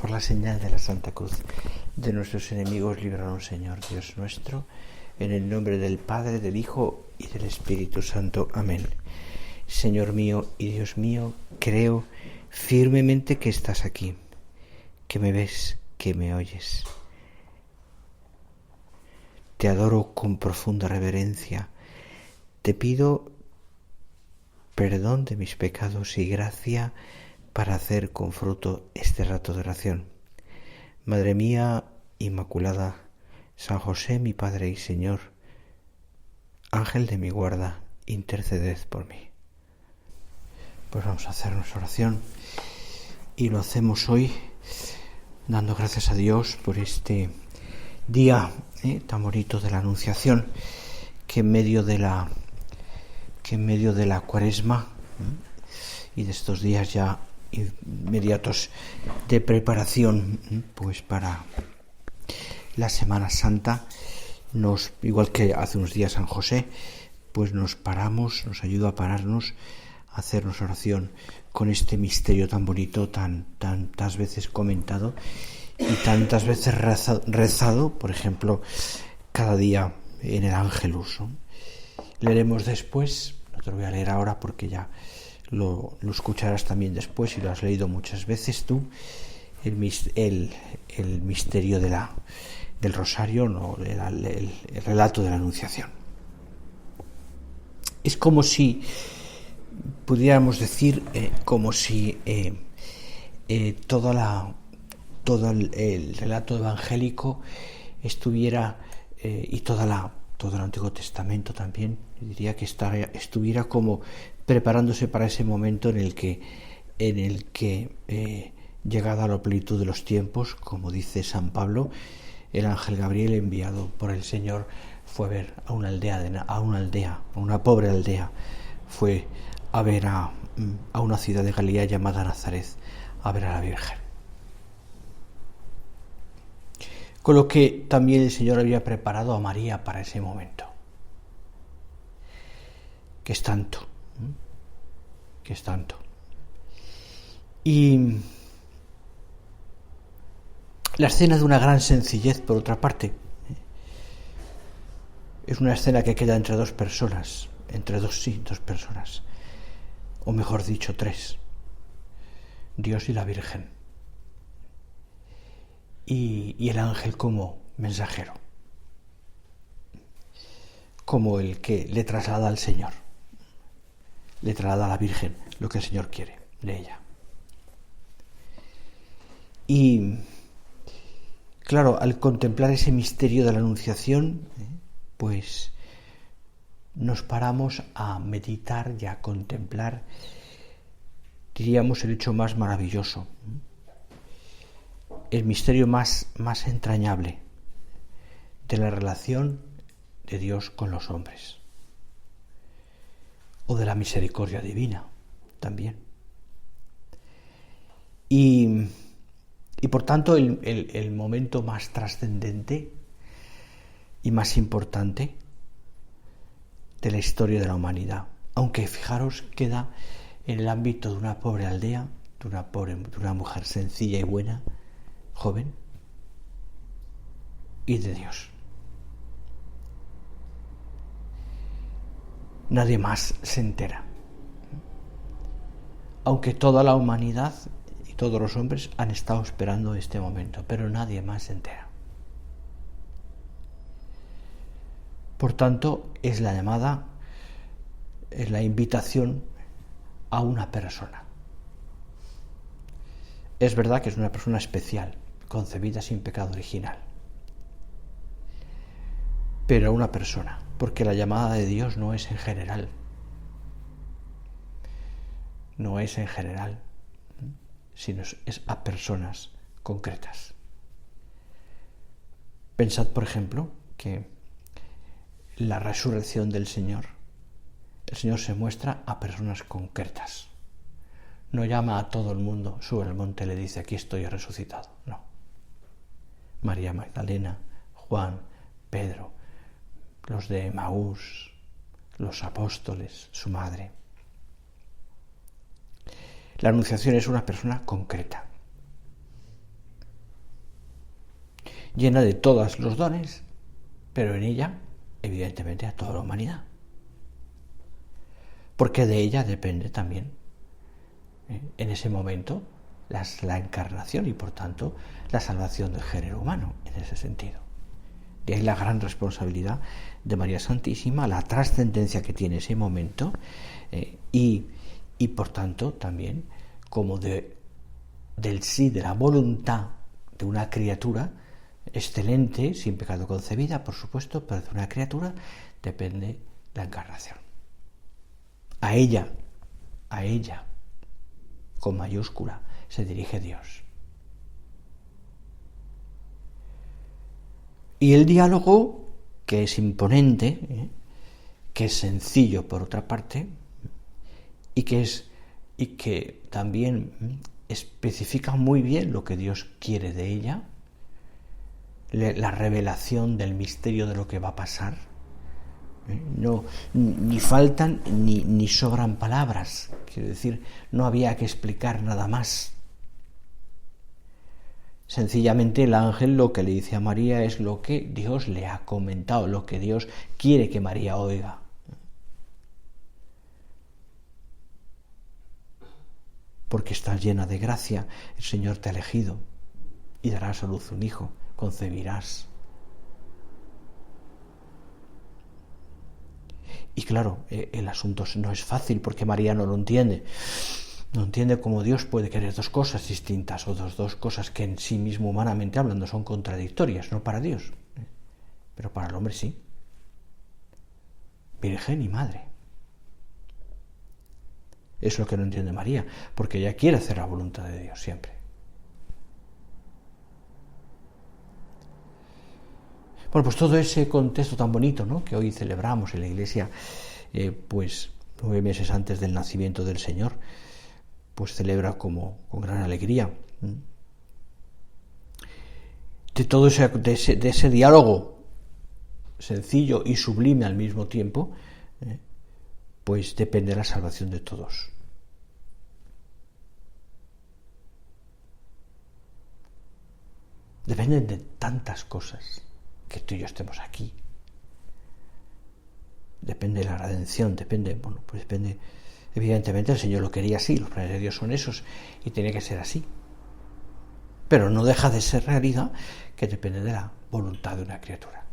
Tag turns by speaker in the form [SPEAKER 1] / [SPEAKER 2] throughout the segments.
[SPEAKER 1] por la señal de la Santa Cruz de nuestros enemigos, líbranos, Señor Dios nuestro, en el nombre del Padre, del Hijo y del Espíritu Santo. Amén. Señor mío y Dios mío, creo firmemente que estás aquí, que me ves, que me oyes. Te adoro con profunda reverencia. Te pido perdón de mis pecados y gracia para hacer con fruto este rato de oración. Madre mía Inmaculada, San José, mi Padre y Señor, Ángel de mi guarda, interceded por mí. Pues vamos a hacer nuestra oración y lo hacemos hoy dando gracias a Dios por este día tan bonito de la Anunciación, que en medio de la Cuaresma y de estos días ya inmediatos de preparación pues para la Semana Santa, igual que hace unos días San José, pues nos ayuda a pararnos, a hacernos oración con este misterio tan bonito, tantas veces comentado y tantas veces rezado, por ejemplo, cada día en el Ángelus, ¿no? Leeremos después, no te lo voy a leer ahora porque ya lo escucharás también después y lo has leído muchas veces tú, el misterio del Rosario, no, el relato de la Anunciación. Es como si, pudiéramos decir, como si todo el relato evangélico estuviera, y todo el Antiguo Testamento también, diría que estuviera como preparándose para ese momento en el que llegada a la plenitud de los tiempos, como dice San Pablo, el ángel Gabriel, enviado por el Señor, fue a ver a una pobre aldea, fue a ver a una ciudad de Galilea llamada Nazaret, a ver a la Virgen. Con lo que también el Señor había preparado a María para ese momento, que es tanto. Y la escena de una gran sencillez, por otra parte, es una escena que queda entre dos personas, o mejor dicho, tres: Dios y la Virgen, y el ángel como mensajero, como el que le traslada al Señor, le traslada a la Virgen lo que el Señor quiere de ella. Y claro, al contemplar ese misterio de la Anunciación, pues nos paramos a meditar y a contemplar, diríamos, el hecho más maravilloso, el misterio más entrañable de la relación de Dios con los hombres, o de la misericordia divina también. Y por tanto el momento más trascendente y más importante de la historia de la humanidad, aunque fijaros queda en el ámbito de una pobre aldea, de una mujer sencilla y buena, joven, y de Dios. Nadie más se entera, aunque toda la humanidad y todos los hombres han estado esperando este momento, pero nadie más se entera. Por tanto, es la invitación a una persona. Es verdad que es una persona especial, concebida sin pecado original, pero a una persona, porque la llamada de Dios no es en general, sino es a personas concretas. Pensad, por ejemplo, que la resurrección del Señor, el Señor se muestra a personas concretas. No llama a todo el mundo, sube al monte y le dice: aquí estoy resucitado. No. María Magdalena, Juan, Pedro, los de Emaús, los apóstoles, su madre. La Anunciación es una persona concreta. llena de todos los dones, pero en ella, evidentemente, a toda la humanidad. Porque de ella depende también, en ese momento, la encarnación y, por tanto, la salvación del género humano, en ese sentido. De ahí la gran responsabilidad de María Santísima, la trascendencia que tiene ese momento, y por tanto, también, como del sí, de la voluntad de una criatura excelente, sin pecado concebida, por supuesto, pero de una criatura depende la encarnación. A ella, con mayúscula, se dirige Dios. Y el diálogo, que es imponente, que es sencillo por otra parte, y que también especifica muy bien lo que Dios quiere de ella, la revelación del misterio de lo que va a pasar. No, ni faltan ni sobran palabras, quiero decir, no había que explicar nada más. Sencillamente el ángel lo que le dice a María es lo que Dios le ha comentado, lo que Dios quiere que María oiga. Porque estás llena de gracia, el Señor te ha elegido y darás a luz un hijo, concebirás. Y claro, el asunto no es fácil porque María no lo entiende. No entiende cómo Dios puede querer dos cosas distintas o dos cosas que en sí mismo, humanamente hablando, son contradictorias, no para Dios, pero para el hombre sí. Virgen y madre. Es lo que no entiende María, porque ella quiere hacer la voluntad de Dios siempre. Bueno, pues todo ese contexto tan bonito, ¿no?, que hoy celebramos en la Iglesia, pues 9 meses antes del nacimiento del Señor, pues celebra con gran alegría. De todo ese diálogo sencillo y sublime al mismo tiempo, pues depende la salvación de todos. Dependen de tantas cosas que tú y yo estemos aquí. Depende de la redención, depende, evidentemente el Señor lo quería así, los planes de Dios son esos y tiene que ser así. Pero no deja de ser realidad que depende de la voluntad de una criatura.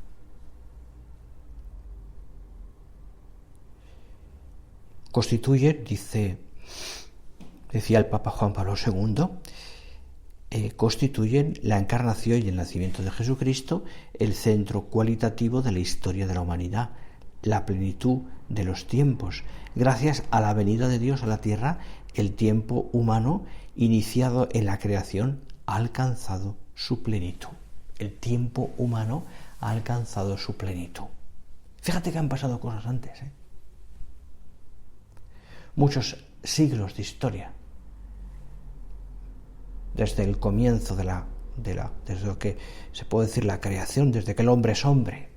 [SPEAKER 1] Constituye, decía el Papa Juan Pablo II, constituyen la encarnación y el nacimiento de Jesucristo el centro cualitativo de la historia de la humanidad, la plenitud de los tiempos. Gracias a la venida de Dios a la tierra, el tiempo humano iniciado en la creación ha alcanzado su plenitud. El tiempo humano ha alcanzado su plenitud. Fíjate que han pasado cosas antes, muchos siglos de historia, desde el comienzo desde lo que se puede decir la creación, desde que el hombre es hombre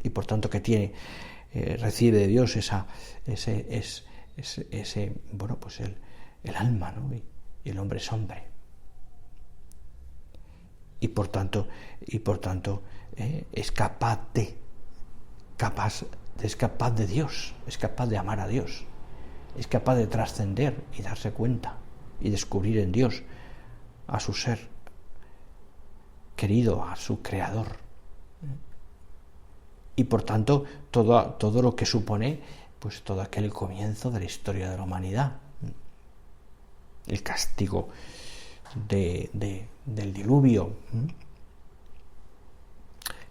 [SPEAKER 1] y por tanto que recibe de Dios el alma, ¿no?, y el hombre es hombre y por tanto es capaz de Dios, es capaz de amar a Dios, es capaz de trascender y darse cuenta y descubrir en Dios a su ser querido, a su creador. Y por tanto, todo lo que supone, pues todo aquel comienzo de la historia de la humanidad. El castigo del diluvio,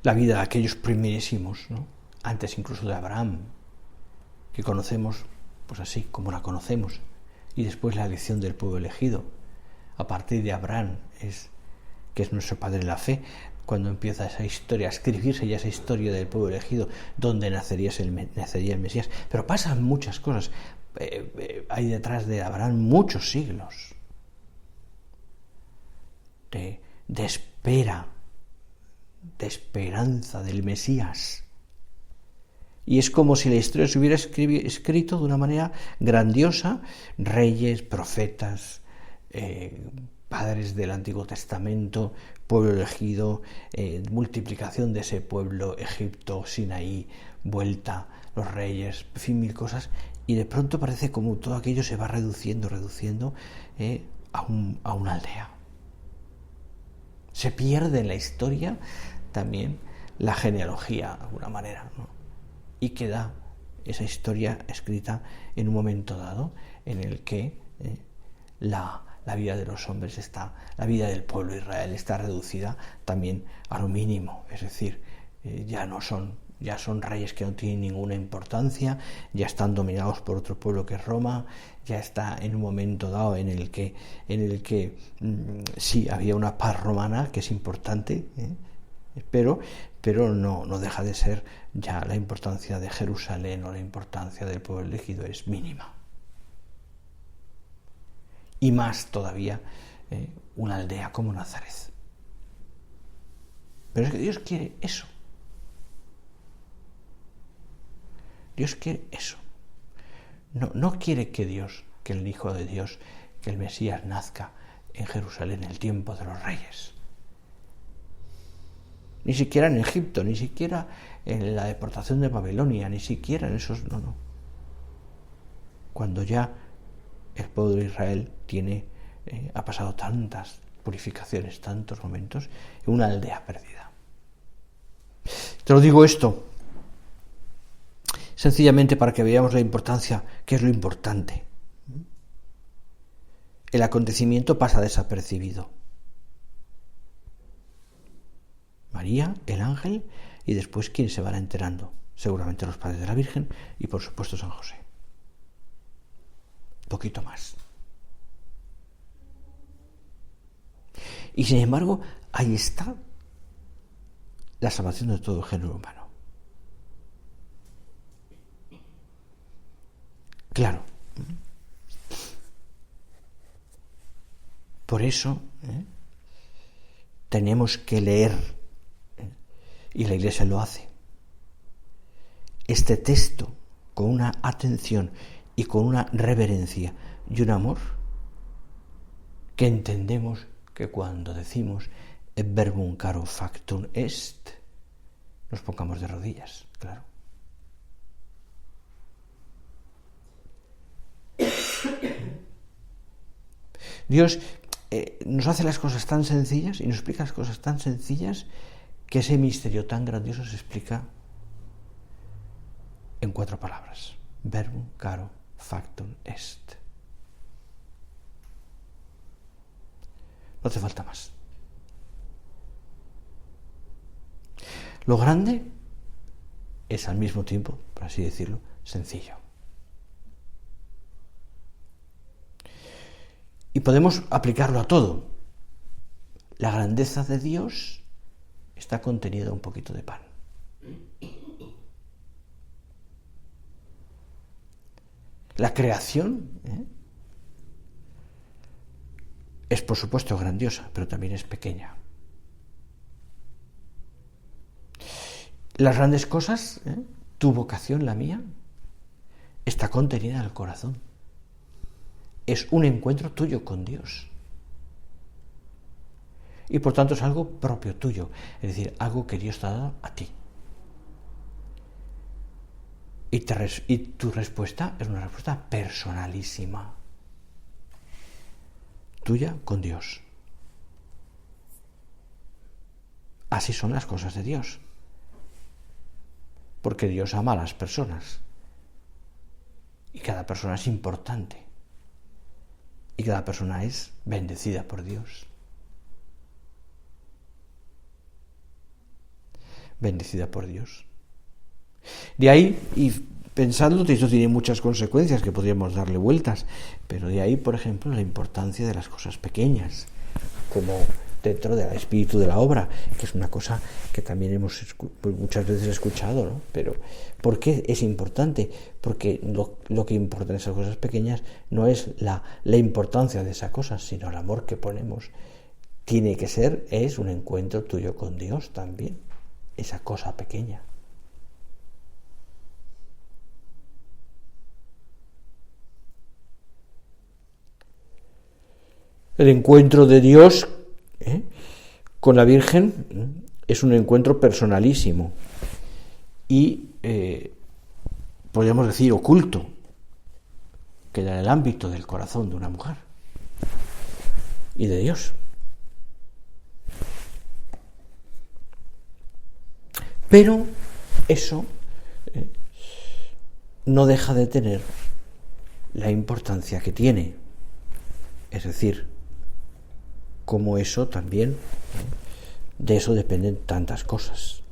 [SPEAKER 1] la vida de aquellos primerísimos, ¿no?, antes incluso de Abraham, que conocemos pues así como la conocemos, y después la elección del pueblo elegido. A partir de Abraham, que es nuestro padre en la fe, cuando empieza esa historia, a escribirse ya esa historia del pueblo elegido, donde nacería el Mesías. Pero pasan muchas cosas. Hay detrás de Abraham muchos siglos de espera, de esperanza del Mesías. Y es como si la historia se hubiera escrito de una manera grandiosa, reyes, profetas, padres del Antiguo Testamento, pueblo elegido, multiplicación de ese pueblo, Egipto, Sinaí, vuelta, los reyes, en fin, mil cosas, y de pronto parece como todo aquello se va reduciendo a una aldea. Se pierde en la historia también la genealogía, de alguna manera, ¿no? Y queda esa historia escrita en un momento dado en el que la vida de los hombres la vida del pueblo de Israel está reducida también a lo mínimo, es decir, ya son reyes que no tienen ninguna importancia, ya están dominados por otro pueblo que es Roma, ya está en un momento dado en el que sí había una paz romana que es importante, pero no deja de ser ya la importancia de Jerusalén o la importancia del pueblo elegido es mínima. Y más todavía una aldea como Nazaret. Pero es que Dios quiere eso. Dios quiere eso. No quiere que el Hijo de Dios, que el Mesías nazca en Jerusalén en el tiempo de los reyes. Ni siquiera en Egipto, ni siquiera en la deportación de Babilonia, ni siquiera en esos... No. Cuando ya el pueblo de Israel ha pasado tantas purificaciones, tantos momentos, en una aldea perdida. Te lo digo esto sencillamente para que veamos la importancia, qué es lo importante. El acontecimiento pasa desapercibido. María, el ángel, y después ¿quiénes se van enterando? Seguramente los padres de la Virgen y por supuesto San José. Poquito más. Y sin embargo, ahí está la salvación de todo el género humano. Claro. Por eso tenemos que leer, y la Iglesia lo hace, este texto con una atención y con una reverencia y un amor que entendemos que cuando decimos et verbum caro factum est, nos pongamos de rodillas, claro. Dios nos hace las cosas tan sencillas y nos explica las cosas tan sencillas que ese misterio tan grandioso se explica en 4 palabras. Verbum caro factum est. No hace falta más. Lo grande es al mismo tiempo, por así decirlo, sencillo. Y podemos aplicarlo a todo. La grandeza de Dios está contenida en un poquito de pan. La creación es por supuesto grandiosa, pero también es pequeña. Las grandes cosas, tu vocación, la mía, está contenida en el corazón. Es un encuentro tuyo con Dios. Y por tanto es algo propio tuyo, es decir, algo que Dios te ha dado a ti. Y tu respuesta es una respuesta personalísima, tuya con Dios. Así son las cosas de Dios. Porque Dios ama a las personas. Y cada persona es importante. Y cada persona es bendecida por Dios. Bendecida por Dios. De ahí, y pensando, esto tiene muchas consecuencias que podríamos darle vueltas, pero de ahí, por ejemplo, la importancia de las cosas pequeñas, como dentro del espíritu de la obra, que es una cosa que también hemos muchas veces escuchado, ¿no? Pero ¿por qué es importante? Porque lo que importa en esas cosas pequeñas no es la importancia de esas cosas, sino el amor que ponemos. Tiene que ser, es un encuentro tuyo con Dios también, esa cosa pequeña. El encuentro de Dios con la Virgen es un encuentro personalísimo y, podríamos decir, oculto, queda en el ámbito del corazón de una mujer y de Dios. Pero eso no deja de tener la importancia que tiene. Es decir, como eso también, de eso dependen tantas cosas.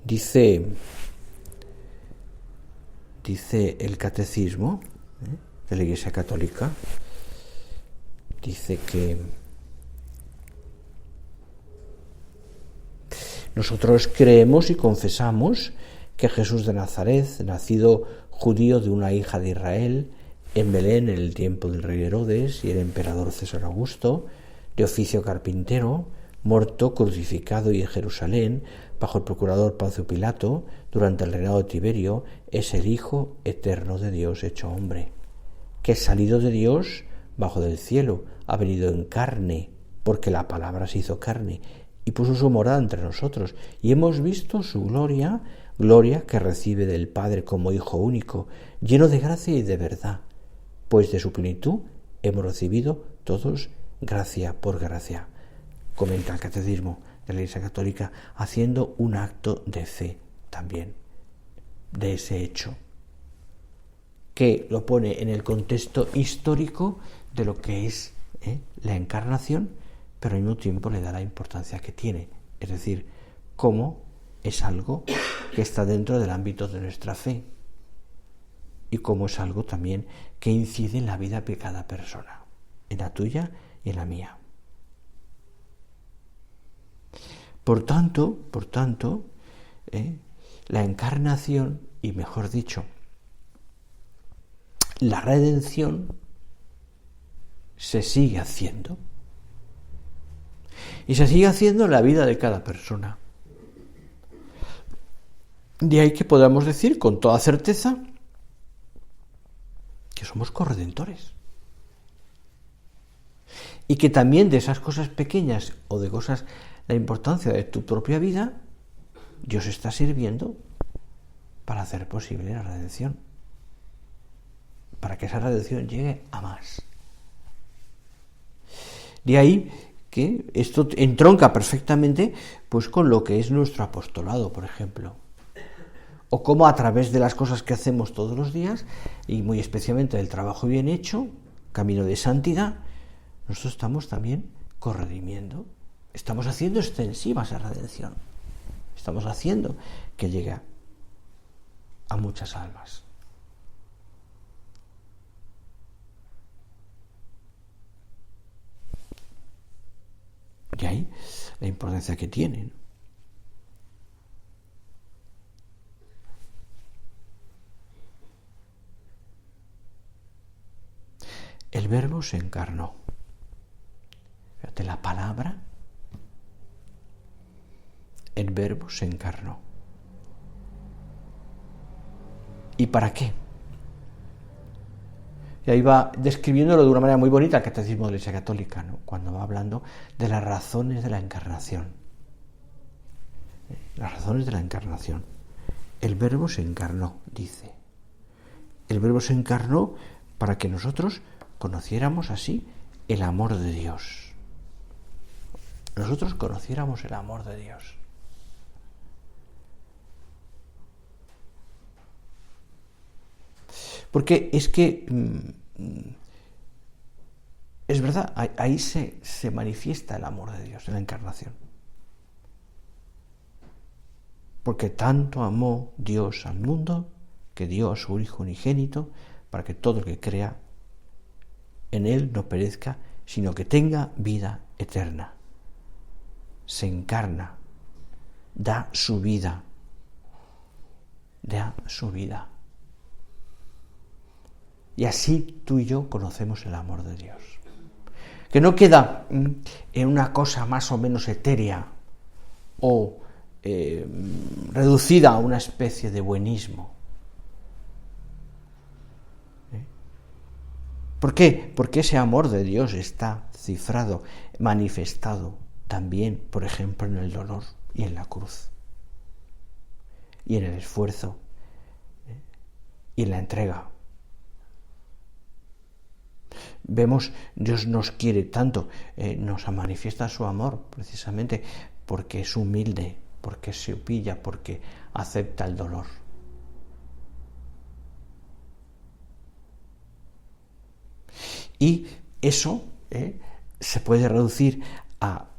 [SPEAKER 1] Dice el catecismo de la Iglesia Católica, dice que nosotros creemos y confesamos que Jesús de Nazaret, nacido judío de una hija de Israel, en Belén en el tiempo del rey Herodes y el emperador César Augusto, de oficio carpintero, muerto, crucificado y en Jerusalén, bajo el procurador Poncio Pilato, durante el reinado de Tiberio, es el Hijo eterno de Dios hecho hombre, que es salido de Dios bajo del cielo, ha venido en carne, porque la palabra se hizo carne, y puso su morada entre nosotros, y hemos visto su gloria, gloria que recibe del Padre como Hijo único, lleno de gracia y de verdad, pues de su plenitud hemos recibido todos gracia por gracia. Comenta el Catecismo de la Iglesia Católica, haciendo un acto de fe también de ese hecho, que lo pone en el contexto histórico de lo que es la encarnación, pero al mismo tiempo le da la importancia que tiene, es decir, cómo es algo que está dentro del ámbito de nuestra fe y cómo es algo también que incide en la vida de cada persona, en la tuya y en la mía. Por tanto, la encarnación, y mejor dicho, la redención se sigue haciendo. Y se sigue haciendo en la vida de cada persona. De ahí que podamos decir con toda certeza que somos corredentores. Y que también de esas cosas pequeñas o de cosas, la importancia de tu propia vida, Dios está sirviendo para hacer posible la redención. Para que esa redención llegue a más. De ahí que esto entronca perfectamente pues con lo que es nuestro apostolado, por ejemplo. O cómo a través de las cosas que hacemos todos los días, y muy especialmente del trabajo bien hecho, camino de santidad, nosotros estamos también corredimiendo. Estamos haciendo extensiva esa redención. Estamos haciendo que llegue a muchas almas. Y ahí la importancia que tienen. El Verbo se encarnó. Fíjate, la palabra, el Verbo se encarnó. ¿Y para qué? Y ahí va describiéndolo de una manera muy bonita el Catecismo de la Iglesia Católica, ¿no? Cuando va hablando de las razones de la encarnación. Las razones de la encarnación. El Verbo se encarnó, dice. El Verbo se encarnó para que nosotros conociéramos así el amor de Dios. Nosotros conociéramos el amor de Dios. Porque es que es verdad, ahí se manifiesta el amor de Dios en la encarnación. Porque tanto amó Dios al mundo que dio a su Hijo unigénito para que todo el que crea en Él no perezca, sino que tenga vida eterna. Se encarna, da su vida. Da su vida. Y así tú y yo conocemos el amor de Dios. Que no queda en una cosa más o menos etérea o reducida a una especie de buenismo. ¿Por qué? Porque ese amor de Dios está cifrado, manifestado también, por ejemplo, en el dolor y en la cruz, y en el esfuerzo, y en la entrega. Vemos, Dios nos quiere tanto, nos manifiesta su amor precisamente porque es humilde, porque se humilla, porque acepta el dolor. Y eso se puede reducir a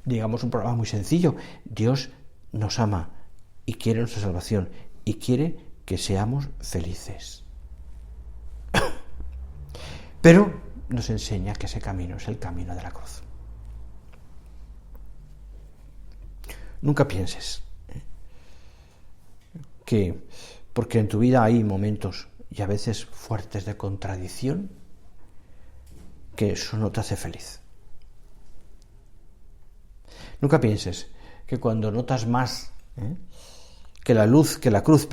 [SPEAKER 1] digamos, un programa muy sencillo. Dios nos ama y quiere nuestra salvación y quiere que seamos felices. Pero nos enseña que ese camino es el camino de la cruz. Nunca pienses que porque en tu vida hay momentos y a veces fuertes de contradicción, que eso no te hace feliz. Nunca pienses que cuando notas más que la cruz,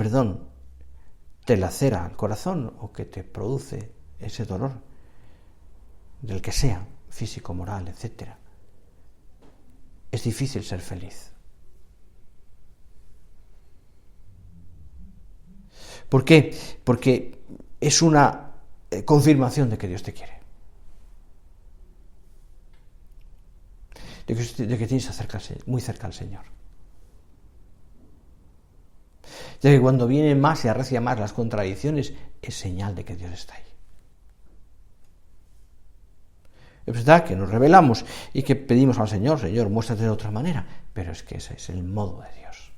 [SPEAKER 1] te lacera el corazón o que te produce ese dolor, del que sea, físico, moral, etc., es difícil ser feliz. ¿Por qué? Porque es una confirmación de que Dios te quiere. De que tienes muy cerca al Señor. De que cuando vienen más y arrecia más las contradicciones, es señal de que Dios está ahí. Es verdad que nos rebelamos y que pedimos al Señor, Señor, muéstrate de otra manera, pero es que ese es el modo de Dios.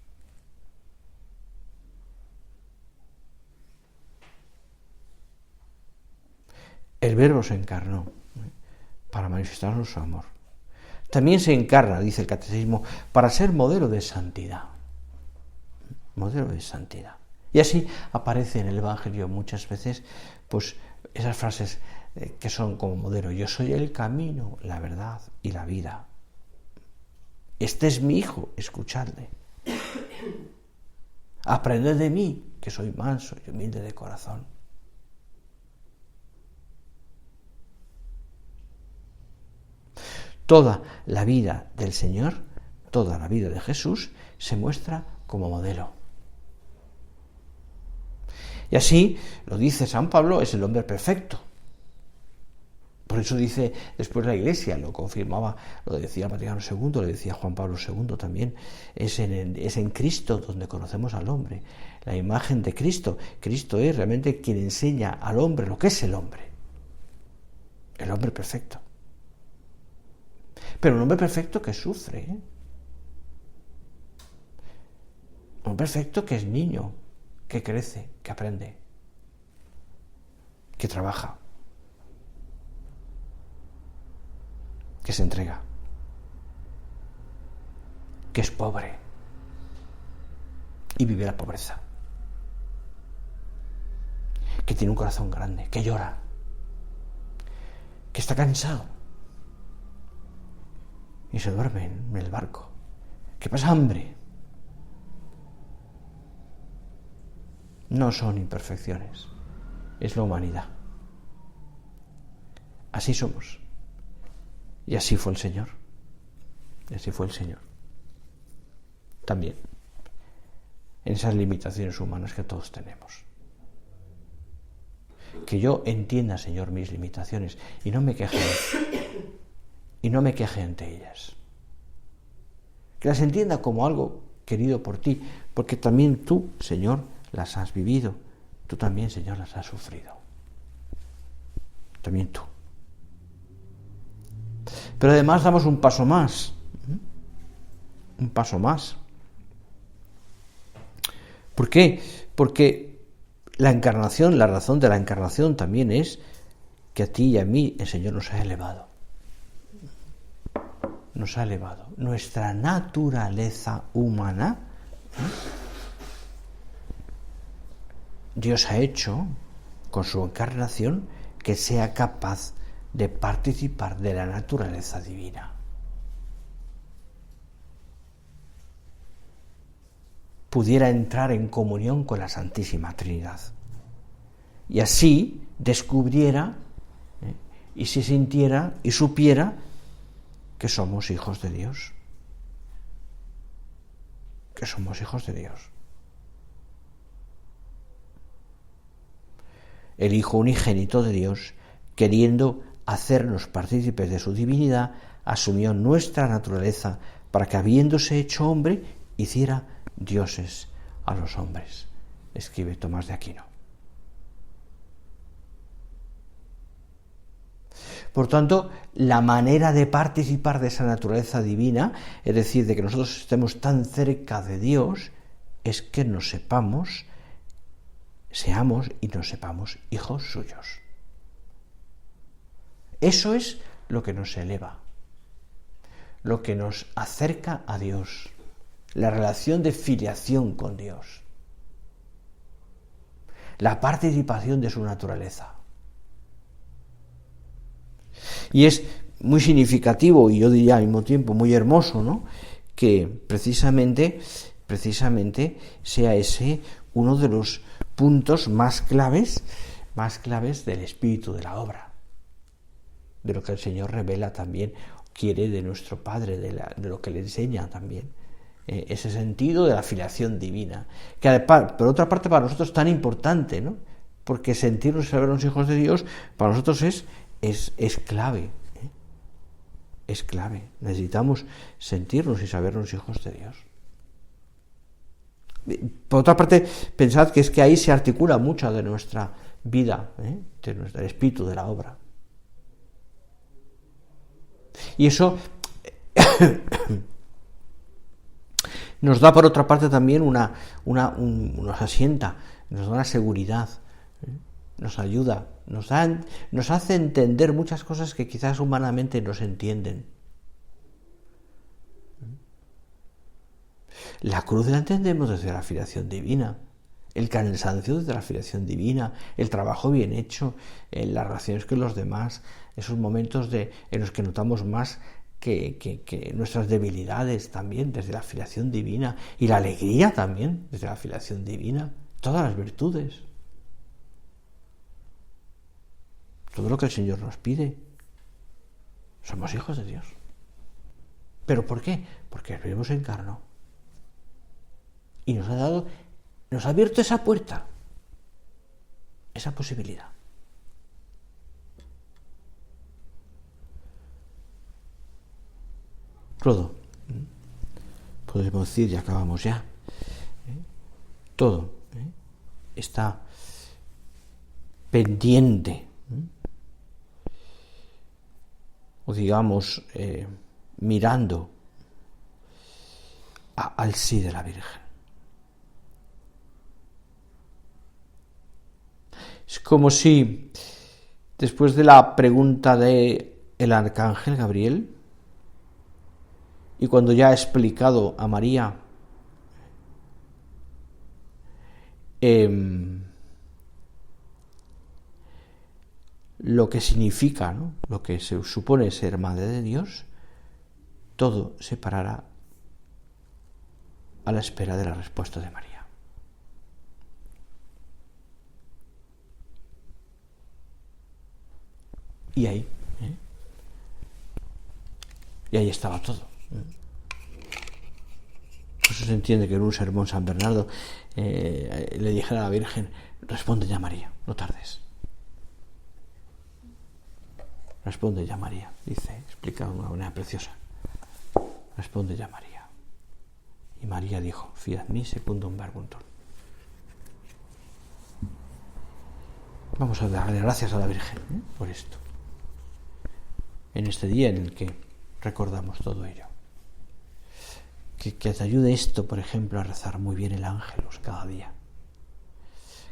[SPEAKER 1] El Verbo se encarnó para manifestarnos su amor. También se encarna, dice el Catecismo, para ser modelo de santidad. Modelo de santidad. Y así aparece en el Evangelio muchas veces, pues, esas frases que son como modelo. Yo soy el camino, la verdad y la vida. Este es mi Hijo, escuchadle. Aprended de mí, que soy manso y humilde de corazón. Toda la vida del Señor, toda la vida de Jesús, se muestra como modelo. Y así, lo dice San Pablo, es el hombre perfecto. Por eso dice después la Iglesia, lo confirmaba, lo decía Vaticano II, lo decía Juan Pablo II también, es en Cristo donde conocemos al hombre, la imagen de Cristo. Cristo es realmente quien enseña al hombre lo que es el hombre perfecto. Pero un hombre perfecto que sufre, un hombre perfecto que es niño, que crece, que aprende, que trabaja, que se entrega, que es pobre y vive la pobreza, que tiene un corazón grande, que llora, que está cansado y se duerme en el barco, que pasa hambre. No son imperfecciones, es la humanidad. Así somos. Y así fue el Señor. Y así fue el Señor. También en esas limitaciones humanas que todos tenemos. Que yo entienda, Señor, mis limitaciones y no me queje ante ellas. Que las entienda como algo querido por ti, porque también tú, Señor, las has vivido. Tú también, Señor, las has sufrido. También tú. Pero además damos un paso más. Un paso más. ¿Por qué? Porque la encarnación, la razón de la encarnación también es que a ti y a mí el Señor nos ha elevado. Nos ha elevado. Nuestra naturaleza humana, Dios ha hecho con su encarnación que sea capaz de participar de la naturaleza divina. Pudiera entrar en comunión con la Santísima Trinidad. Y así descubriera y se sintiera y supiera que somos hijos de Dios. Que somos hijos de Dios. El Hijo unigénito de Dios, queriendo hacernos partícipes de su divinidad, asumió nuestra naturaleza para que, habiéndose hecho hombre, hiciera dioses a los hombres, escribe Tomás de Aquino. Por tanto, la manera de participar de esa naturaleza divina, es decir, de que nosotros estemos tan cerca de Dios, es que seamos y nos sepamos hijos suyos. Eso es lo que nos eleva, lo que nos acerca a Dios, la relación de filiación con Dios, la participación de su naturaleza. Y es muy significativo, y yo diría al mismo tiempo muy hermoso, ¿no?, que precisamente sea ese uno de los puntos más claves del espíritu de la obra, de lo que el Señor revela también, quiere de nuestro Padre, de lo que le enseña también, ese sentido de la filiación divina, que por otra parte para nosotros es tan importante, ¿no?, porque sentirnos y sabernos hijos de Dios para nosotros es clave, es clave. Necesitamos sentirnos y sabernos hijos de Dios. Por otra parte, pensad que es que ahí se articula mucha de nuestra vida, del espíritu de la obra. Y eso nos da, por otra parte, también nos asienta, nos da una seguridad, nos ayuda, nos hace entender muchas cosas que quizás humanamente no se entienden. La cruz la entendemos desde la filiación divina, el cansancio desde la filiación divina, el trabajo bien hecho, las relaciones con los demás, esos momentos en los que notamos más que nuestras debilidades también desde la filiación divina, y la alegría también desde la filiación divina, todas las virtudes. Todo lo que el Señor nos pide. Somos hijos de Dios. ¿Pero por qué? Porque el Verbo se encarnó. Y nos ha abierto esa puerta, esa posibilidad. Todo, podemos decir, y acabamos ya, todo está pendiente, o digamos, mirando al sí de la Virgen. Es como si, después de la pregunta del arcángel Gabriel, y cuando ya ha explicado a María lo que significa, ¿no?, lo que se supone ser Madre de Dios, todo se parará a la espera de la respuesta de María. Y ahí estaba todo. Por eso se entiende que en un sermón San Bernardo le dijera a la Virgen: responde ya, María, no tardes. Responde ya, María, dice, explica de una manera preciosa. Responde ya, María. Y María dijo: fiat mi secundum verbum tuum. Vamos a darle gracias a la Virgen por esto, en este día en el que recordamos todo ello. Que te ayude esto, por ejemplo, a rezar muy bien el Ángelus cada día.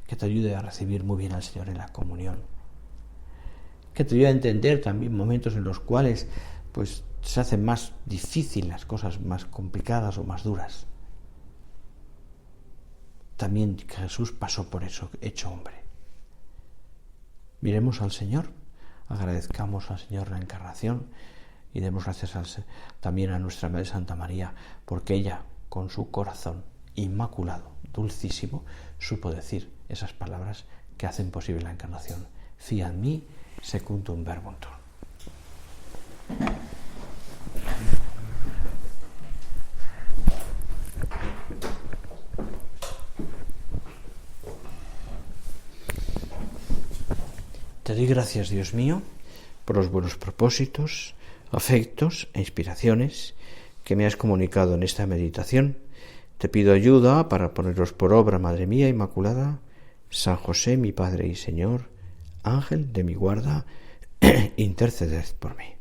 [SPEAKER 1] Que te ayude a recibir muy bien al Señor en la comunión. Que te ayude a entender también momentos en los cuales pues se hacen más difíciles las cosas, más complicadas o más duras. También Jesús pasó por eso, hecho hombre. Miremos al Señor, agradezcamos al Señor la encarnación y demos gracias también a nuestra Madre Santa María, porque ella, con su corazón inmaculado, dulcísimo, supo decir esas palabras que hacen posible la encarnación. fiat mi secundum verbum tuum. Te doy gracias, Dios mío, por los buenos propósitos, afectos e inspiraciones que me has comunicado en esta meditación. Te pido ayuda para ponerlos por obra, Madre mía Inmaculada, San José, mi Padre y Señor, Ángel de mi guarda, interceded por mí.